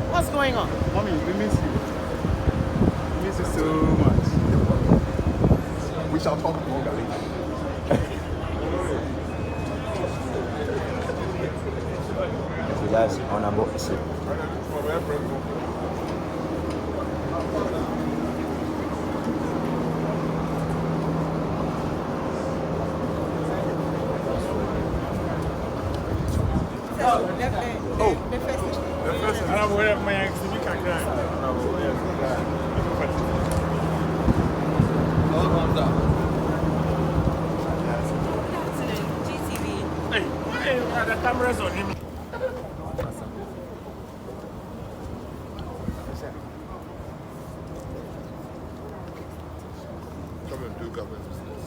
What's going on? Mommy, we miss you. We miss you so much. We shall talk more later. That's on a box. The first I don't wear my ex. You can't cry. Hey, the camera's on him. Come and do government business.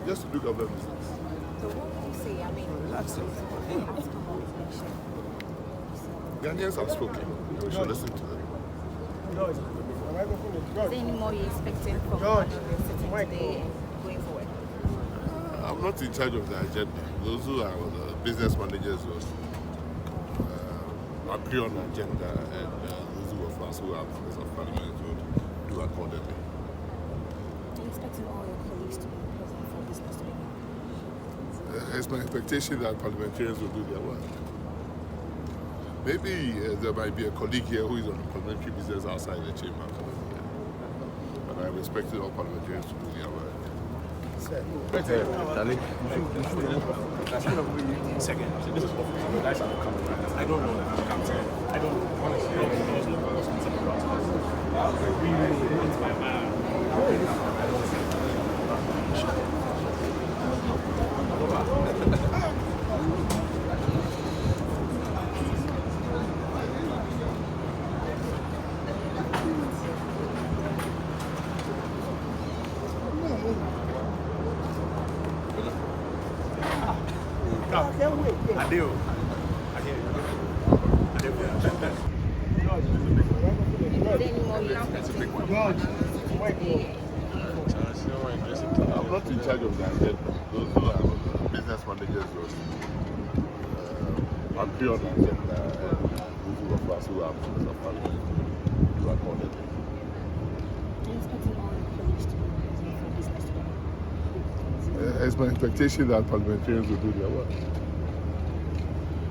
Just to do government business. So what do you say? I mean, Ghanaians have spoken. We should listen to them. is there any more you're expecting from what you're sitting today and going forward? I'm not in charge of the agenda. Those who are the business managers will agree on the agenda, and those of us who are members of Parliament will do accordingly. Are you expecting all your colleagues to be present for business today? It's my expectation that parliamentarians will do their work. Maybe there might be a colleague here who is on the parliamentary business outside the chamber. But I'm expecting all parliamentarians to do their work. Second, this is what you guys are coming. I don't know that I'm coming. I don't honestly know it's my man. Adeo. I'm not in charge of the agenda. Those who are the business managers will agree on the agenda, and those of us who are members of Parliament do accordingly. Are you expecting all your colleagues to be present for business today? It's my expectation that parliamentarians will do their work.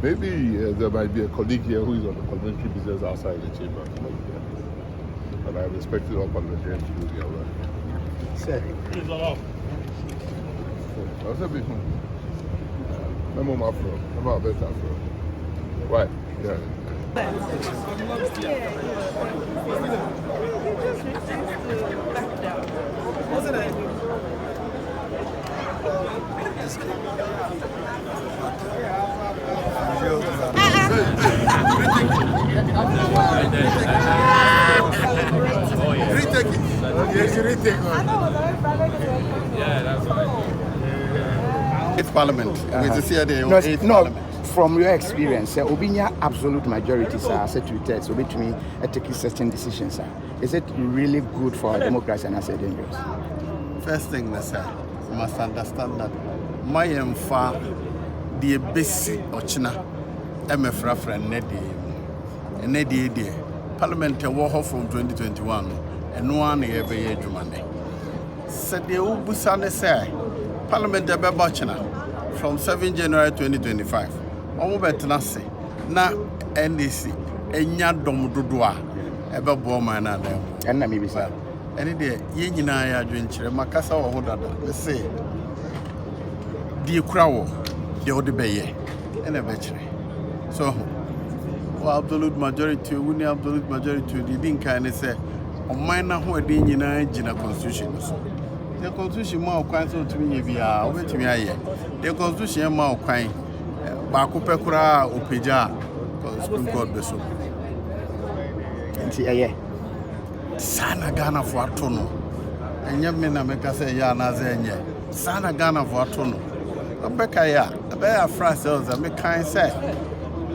Maybe there might be a colleague here who is on the parliamentary business outside the chamber. But I'm expecting all parliamentarians to do their work. Sir. I'll say before. I'm on my phone. I'm out better phone. Why? Yeah. Wasn't it? Retake it. Yes, retake it. Yeah, that's right. It's Parliament. No, from your experience, Obinya absolute majorities are set to test, so between taking certain decisions. Is it really good for democracy and as a dangerous? First thing, sir, you must understand that my emfa the basic ochina MFRA friend Nedi Parliament war from 2021 and one year by year Jumane. Said the Ubusane say Parliament Bachina from 7 January 2025. Omubetanase na NDC enya domdodua ebe boma na dem. And maybe sir. Any day ye nyina ya adwenkyere makasa wo hodada. We say die krawo de ode beye ena be kyere. So absolute majority wuni absolute majority di din kan ne say oman na ho ade nyina gina constitution so. The constitution ma okwan so tumi ye bia obetumi aye. The constitution ma okwan ba ko pekura opeja Supreme Court beso. Nti aye. Sana Ghana for atono. Enye me na meka say ya na za enye. Sana Ghana for atono. Obeka ya, be ya France elza me kan say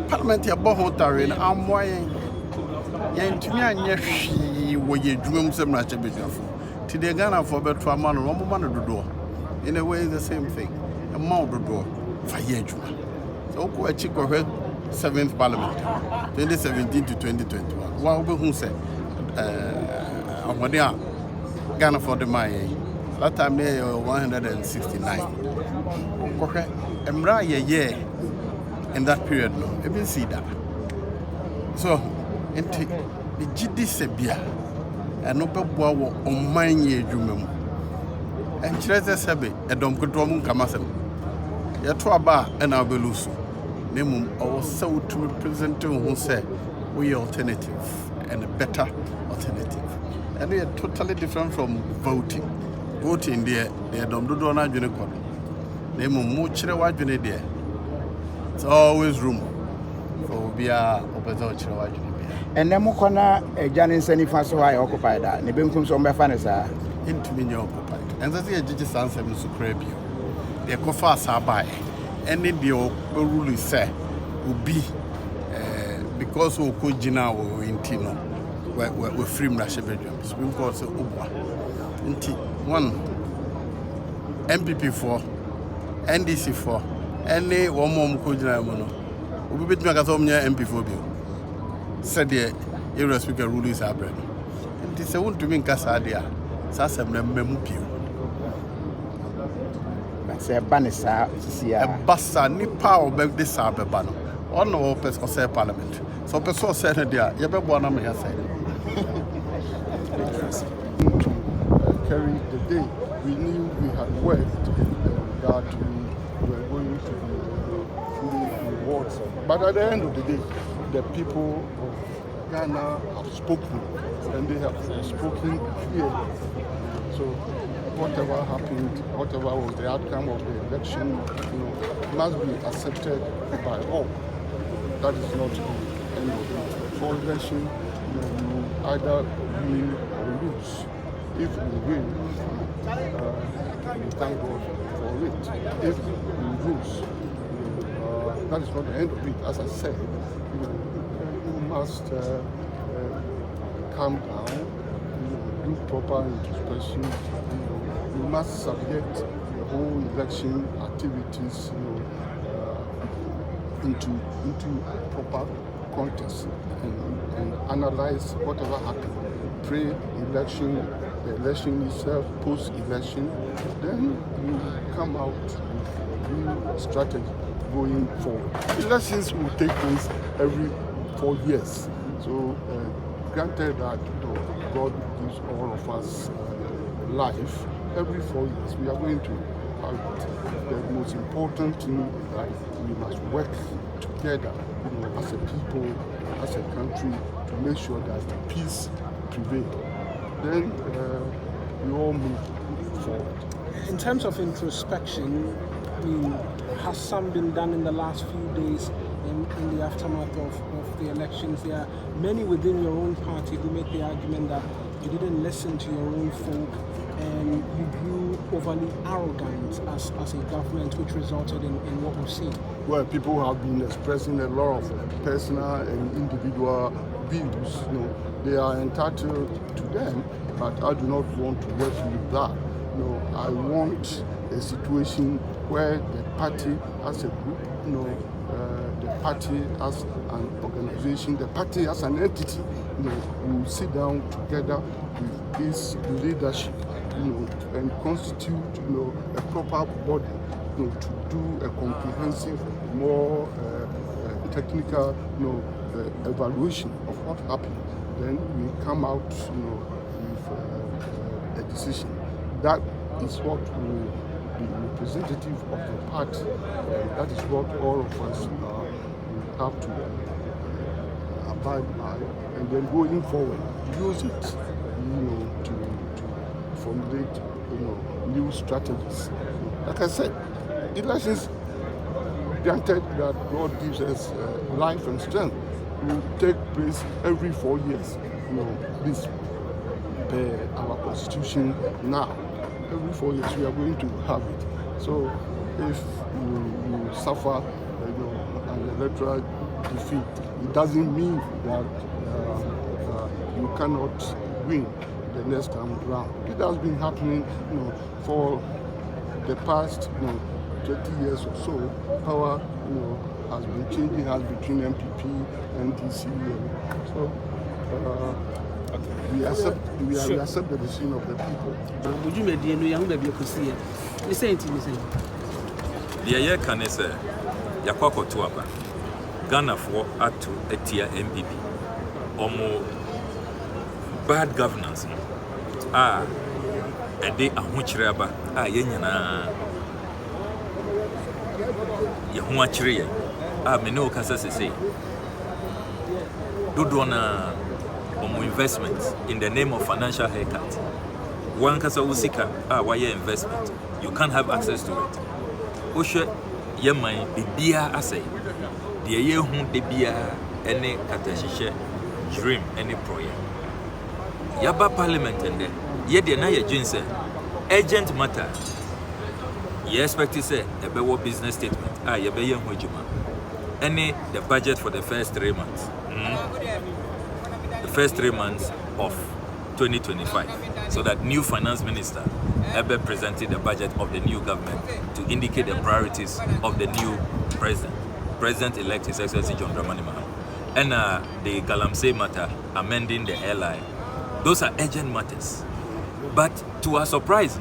Parliament ya bo ho tare na amoyen. Yen tumi anye hwi wɔ yɛ adwuma mu sɛ mmarahyɛ badwafo nti deɛ Ghanafoɔ bɛto ama no ɔmoma no dodoɔ in a way is the same thing ɛma wo dodoɔ fa yɛ adwuma sɛ wokɔ akyi kɔhwɛ 7th Parliament 2017 to 2021 wa wobɛhu sɛ ahoɔden a Ghanafoɔ de maa yɛ that time they were 169 wokɔhwɛ mmara a yɛyɛɛ in that period no even see that so nti the gidi sebia eno beboa wo ɔman yɛ adwuma mu enkyerɛ sɛ sɛbe ɛdɔm ketewa mu nkamasɛm yɛto aba ɛna obelusu na mmom ɔwɔ sɛ wotumi present wo ho sɛ we alternative and a better alternative and we are totally different from voting there ɛdɔm dodoɔ no adwene kɔ na mmom mo kyerɛ w'adwene deɛ it's always room for obia opeza ochire wajuni bia enne mo kona ejane nsani fa so ha occupied da ne benkum so mbefa ne saa intimi nye occupied enza se ejiji sansem so kra bio de ko fa asa bae ene de o rule say obi because o ko gina wo inti no we free mrashe bedroom supreme court say obwa inti one MPP for NDC for any one more ko gina mo no obi betumi aka so mnya MP4 bio said the area speaker rules are bread nti se wontumi nka saa de a saa sem na mmemu bio se banisa sia e basa nipa obe de saa beba no ono o pes o say parliament so person say na dia ye bebo na me ya say carry the day we knew we had worked that we were going to be fully rewards. But at the end of the day, the people of Ghana have spoken, and they have spoken clearly. So whatever happened, whatever was the outcome of the election, must be accepted by all. That is not the end of it. For election, you either win or lose. If you win, we thank God for it. If you lose, that is not the end of it. As I said, you must calm down, do proper introspection. You must subject the whole election activities, into proper context and analyze whatever happened pre-election, the election itself, post-election. Then you come out with a new strategy going forward. Elections will take place every 4 years. So granted that God gives all of us life, every 4 years we are going to have it. The most important thing is that we must work together as a people, as a country, to make sure that peace prevails. Then we all move forward. In terms of introspection, has some been done in the last few days in the aftermath of the elections? There are many within your own party who make the argument that you didn't listen to your own folk and you grew overly arrogant as a government, which resulted in what we've seen. Well, people have been expressing a lot of personal and individual views. They are entitled to them, but I do not want to work with that. I want a situation where the party as a group, the party as an organization, the party as an entity, will sit down together with this leadership, and constitute, a proper body, to do a comprehensive, more technical, evaluation of what happened. Then we come out, with a decision. That is what will be representative of the party. That is what all of us have to abide by, and then going forward, use it, to formulate, new strategies. Like I said, elections, granted that God gives us life and strength, will take place every 4 years. This per our constitution now. Every 4 years we are going to have it. So if you suffer an electoral defeat, it doesn't mean that you cannot win the next time round. It has been happening, for the past, 20 years or so. Power, has been changing hands between MPP and DC. So we accept the decision of the people. Would you make the young baby to see it? Listen to me. The year can say, Yakwako Tuaba, Ghana for Atu Etia MPP, Omo bad governance. A day a Huchiraba, Yenana Yahuachria, Meno Casas say, Dudwana Omo investments in the name of financial haircut. One Casa Usika, why investment? You can't have access to it. Oshe Yamai, Bibia Assay, the Yehu de Bia, any Katashisha dream, any project. Yaba Parliament and then, yet the Naya Jinse, urgent matter. You expect to say a better business statement. Yabayan Hujuma. Any the budget for the first 3 months. The first 3 months of 2025. So that new finance minister Ebe presented the budget of the new government to indicate the priorities of the new president. President-elect His Excellency John Dramani Mahama. And the Galamsey matter, amending the airline. Those are urgent matters. But to our surprise,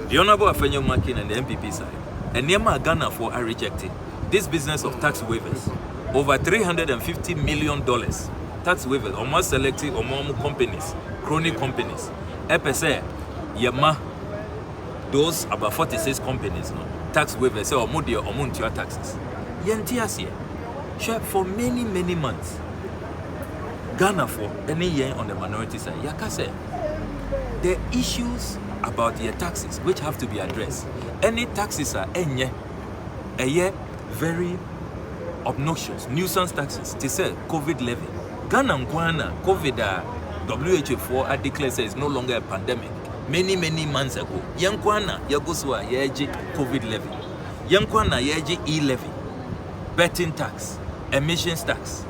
the Honorable Afenyo Makin and the MPP side, and Nema Ghana for are rejecting this business of tax waivers. Over $350 million tax waivers, almost selected among companies, crony companies. EPSA, Yama, those about 46 companies, tax waivers, say, Omudia, Omuntia taxes. Yentiasia, for many, many months. Ghana for any year on the minority side, Yakase, the issues about your taxes which have to be addressed. Any taxes are a year very obnoxious, nuisance taxes. They say COVID levy. Ghana Nkwana, COVID, WHO declared is no longer a pandemic. Many months ago. Yankwana, Yagoswa, Yaji COVID levy. Yankwana, Yaji e-levy. Betting tax, emissions tax.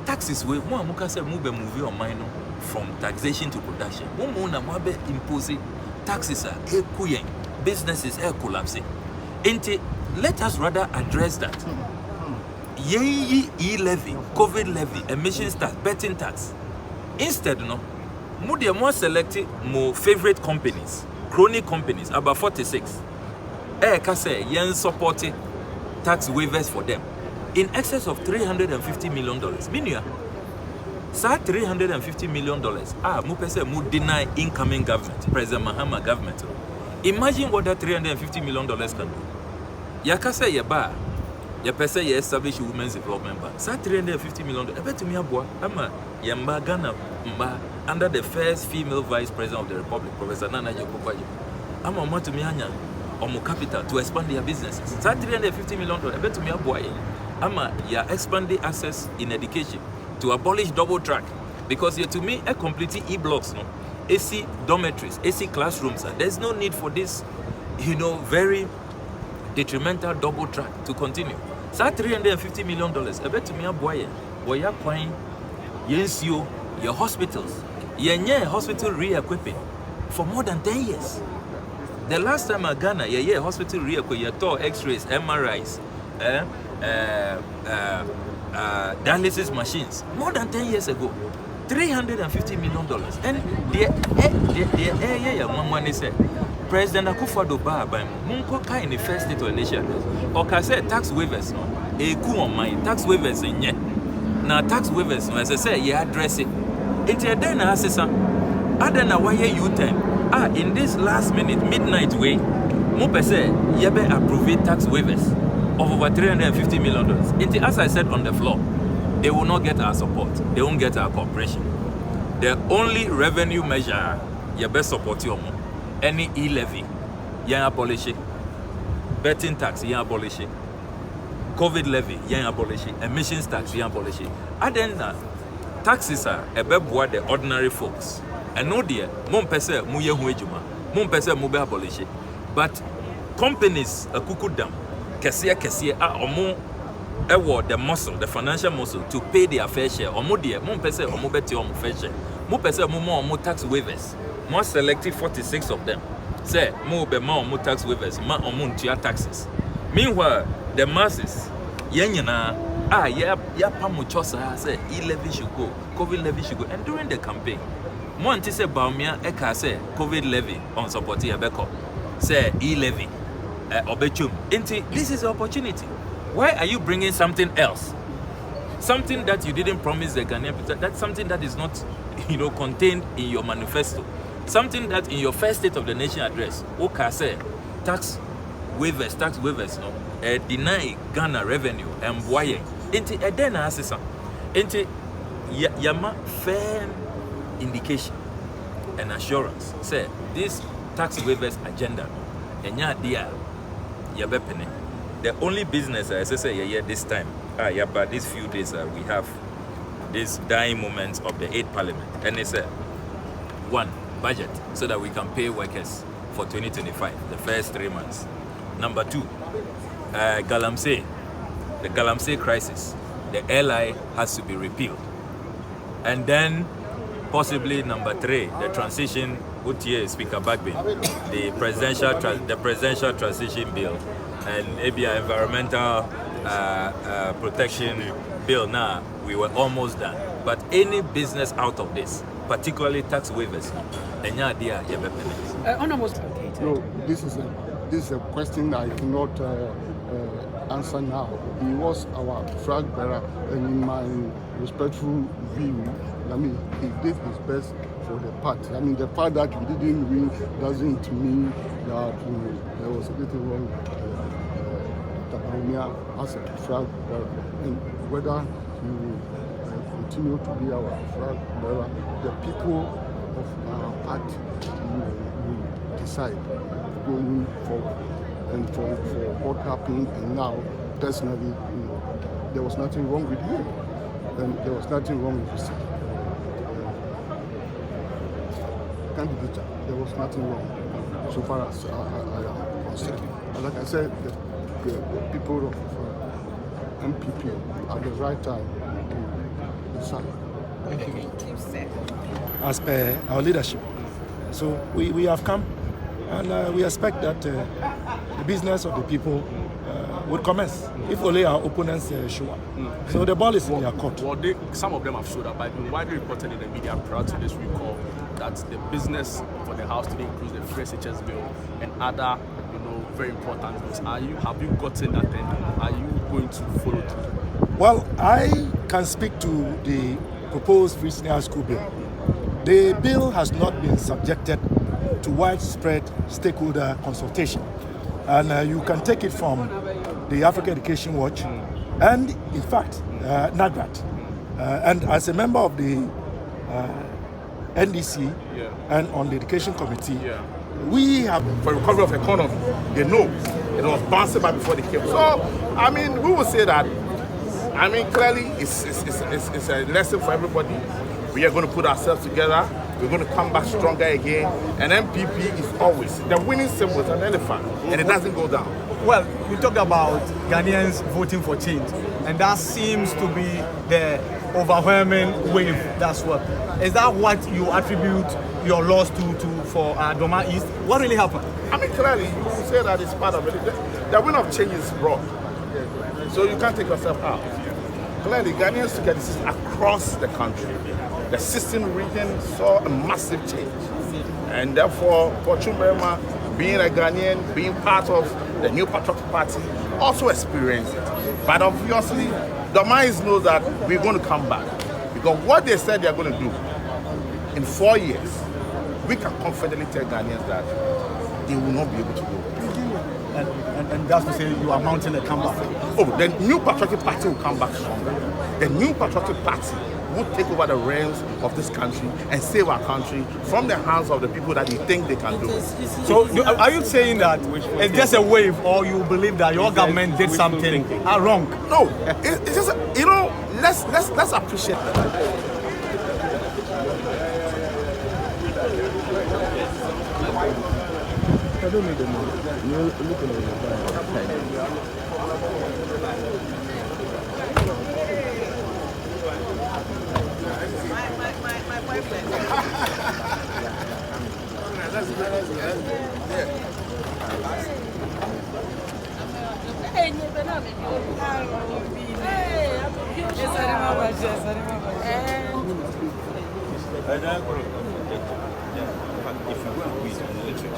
Taxes we muka say move on minor from taxation to production. Muna mwabe imposing taxes are kuyen, businesses are collapsing. Let us rather address that. Ye e-levy, COVID levy, emissions tax, betting tax. Instead, Mudia more selected more favorite companies, crony companies, about 46. Kase yen supported tax waivers for them in excess of $350 million. Minya, sa $350 million. Mupese mu deny incoming government, President Mahama government. Imagine what that $350 million can do. Yakase yaba, yapese ye establish Women's Development Bank. Sa $350 million. Ebe to me abwa, ama yamba Ghana mba under the first female vice president of the republic, Professor Nana Yokokwaji. Ama oma to me hanya omo capital to expand their businesses. Sa $350 million. Ebe to me abwa ye. Ama ya expanding access in education to abolish double track, because to me a completely e-blocks, AC dormitories, AC classrooms. There's no need for this, very detrimental double track to continue. So $350 million. I bet to me a boy, where you're quite yensio your hospitals, your hospital re-equipping for more than 10 years. The last time I Ghana, hospital re-equipping, you tore X-rays, MRIs, dialysis machines more than 10 years ago. $350 million. And the money said President Akufo-Addo by Munko in the first state of the nation. Or said tax waivers a coup on my tax waivers in ye. Now tax waivers, as I say, you address it. It's a then assessor. Other than why you time. In this last minute, midnight way, Mupe say Yebe approve tax waivers of over $350 million. As I said on the floor, they will not get our support. They won't get our cooperation. The only revenue measure you best support you any e-levy, you abolish it. Betting tax, you abolish it. COVID levy, you abolish it. Emissions tax, you abolish it. And then taxes are a bebwa the ordinary folks. And no dear, mon pese muye huejuma, mon pese mube abolish it. But companies a kukudam. Kesia omo the muscle, the financial muscle to pay their fair share. Omo dear, mon pese omo beti omo fair share. Mo pese more tax waivers. More selective 46 of them. Say more be more tax waivers, more on taxes. Meanwhile, the masses, yeah pamuchosa say e-levy should go, COVID levy should go. And during the campaign, mo anti say Bawumia eka say COVID levy on support Yabeko. Say e-levy obechum. This is the opportunity. Why are you bringing something else? Something that you didn't promise the Ghanaian people. That's something that is not, contained in your manifesto. Something that in your first State of the Nation address, okay, say tax waivers, no, deny Ghana revenue and boye. Into a then assessor. Into yama firm indication and assurance. Say this tax waivers agenda, and ya bepene. The only business I say this time, but these few days we have these dying moments of the 8th Parliament, and it's one budget so that we can pay workers for 2025, the first 3 months. Number 2, Galamsey, the Galamsey crisis, the LI has to be repealed, and then possibly number 3, the transition. OTA Speaker Bagbin, the presidential transition bill, and maybe an environmental protection bill. Now we were almost done, but any business out of this, particularly tax waivers, No, this is a question I cannot answer now. He was our flag bearer, and in my respectful view, he did his best for the party. The fact that we didn't win doesn't mean that there was anything wrong with Bawumia as a flag bearer. And whether he will continue to be our flag bearer, the people of our party will decide going forward. And for what happened, and now, personally, there was nothing wrong with him, and there was nothing wrong with his candidate. There was nothing wrong, so far as I am concerned. And like I said, the people of MPP at the right time to decide. As per our leadership, so we have come, and we expect that the business of the people would commence if only our opponents show up. So the ball is in their court. Well, some of them have showed up, but it's been widely reported in the media prior to this recall that the business for the House today includes the Free SHS bill and other, very important bills. Have you gotten that then? Are you going to follow through? Well, I can speak to the proposed Free Senior School bill. The bill has not been subjected to widespread stakeholder consultation. And you can take it from the Africa Education Watch and, in fact, NAGRAT. And as a member of the NDC and on the Education Committee, we have... For recovery of economy, they know it was bouncing back before they came. So, we will say that, clearly it's a lesson for everybody. We are going to put ourselves together. We're going to come back stronger again. And MPP is always the winning symbol, is an elephant, and it doesn't go down. Well, you talked about Ghanaians voting for change, and that seems to be the overwhelming wave. That's what. Is that what you attribute your loss to for Doma East? What really happened? Clearly, you say that it's part of it. The wind of change is broad, so you can't take yourself out. Clearly, Ghanaians took a decision across the country. The system region saw a massive change. And therefore, for Chumbema, being a Ghanaian, being part of the new Patriotic Party, also experienced it. But obviously, the minds know that we're going to come back. Because what they said they're going to do, in 4 years, we can confidently tell Ghanaians that they will not be able to go. And that's to say you are mounting a comeback. Oh, the new Patriotic Party will come back stronger. The new Patriotic Party will take over the reins of this country and save our country from the hands of the people that you think they can do. So are you saying that it's just a wave, or you believe that your government did something wrong? No, it's just, let's appreciate that. I don't need the money. You're looking at My boyfriend. If you go and read the literature,